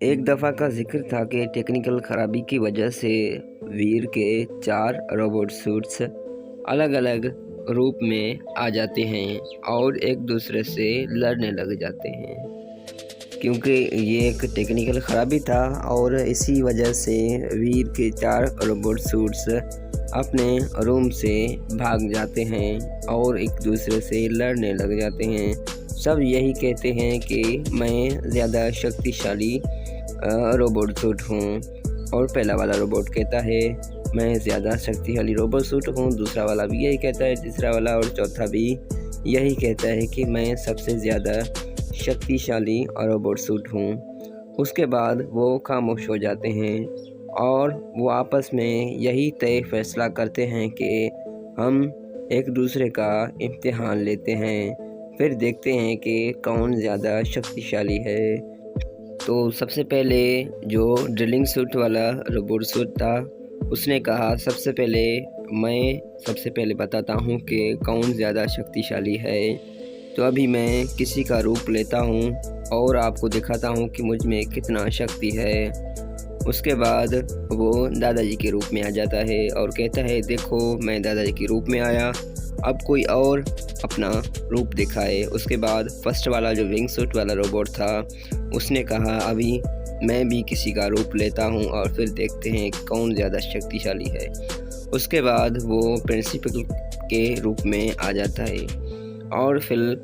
एक दफ़ा का ज़िक्र था कि टेक्निकल ख़राबी की वजह से वीर के 4 रोबोट सूट्स अलग-अलग रूप में आ जाते हैं और एक दूसरे से लड़ने लग जाते हैं। क्योंकि ये एक टेक्निकल ख़राबी था और इसी वजह से वीर के 4 रोबोट सूट्स अपने रूम से भाग जाते हैं और एक दूसरे से लड़ने लग जाते हैं। सब यही कहते हैं कि मैं ज़्यादा शक्तिशाली रोबोट सूट हूँ। और पहला वाला रोबोट कहता है मैं ज़्यादा शक्तिशाली रोबोट सूट हूँ, दूसरा वाला भी यही कहता है, तीसरा वाला और चौथा भी यही कहता है कि मैं सबसे ज़्यादा शक्तिशाली रोबोट सूट हूँ। उसके बाद वो खामोश हो जाते हैं और वो आपस में यही तय फैसला करते हैं कि हम एक दूसरे का इम्तिहान लेते हैं, फिर देखते हैं कि कौन ज़्यादा शक्तिशाली है। तो सबसे पहले जो ड्रिलिंग सूट वाला रोबोट सूट था उसने कहा सबसे पहले बताता हूँ कि कौन ज़्यादा शक्तिशाली है। तो अभी मैं किसी का रूप लेता हूँ और आपको दिखाता हूँ कि मुझ में कितना शक्ति है। उसके बाद वो दादाजी के रूप में आ जाता है और कहता है देखो मैं दादाजी के रूप में आया, अब कोई और अपना रूप दिखाए। उसके बाद फर्स्ट वाला जो विंग सूट वाला रोबोट था उसने कहा अभी मैं भी किसी का रूप लेता हूँ और फिर देखते हैं कौन ज़्यादा शक्तिशाली है। उसके बाद वो प्रिंसिपल के रूप में आ जाता है और फिर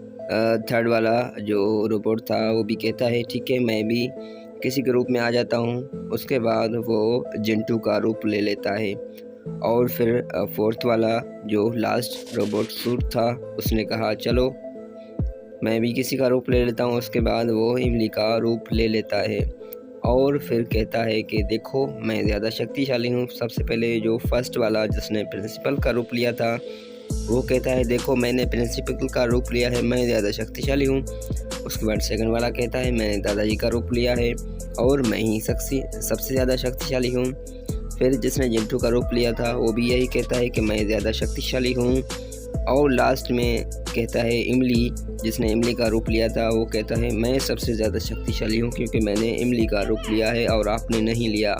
थर्ड वाला जो रोबोट था वो भी कहता है ठीक है मैं भी किसी के रूप में आ जाता हूँ। उसके बाद वो जिंटू का रूप ले लेता है और फिर फोर्थ वाला जो लास्ट रोबोट सूट था उसने कहा चलो मैं भी किसी का रूप ले लेता हूँ। उसके बाद वो इमली का रूप ले लेता है और फिर कहता है कि देखो मैं ज़्यादा शक्तिशाली हूँ। सबसे पहले जो फर्स्ट वाला जिसने प्रिंसिपल का रूप लिया था वो कहता है देखो मैंने प्रिंसिपल का रूप लिया है, मैं ज़्यादा शक्तिशाली हूँ। उसके बाद सेकंड वाला कहता है मैंने दादाजी का रूप लिया है और मैं ही सबसे ज़्यादा शक्तिशाली हूँ। फिर जिसने जिंटू का रूप लिया था वो भी यही कहता है कि मैं ज़्यादा शक्तिशाली हूँ। और लास्ट में कहता है इमली, जिसने इमली का रूप लिया था वो कहता है मैं सबसे ज़्यादा शक्तिशाली हूँ क्योंकि मैंने इमली का रूप लिया है और आपने नहीं लिया।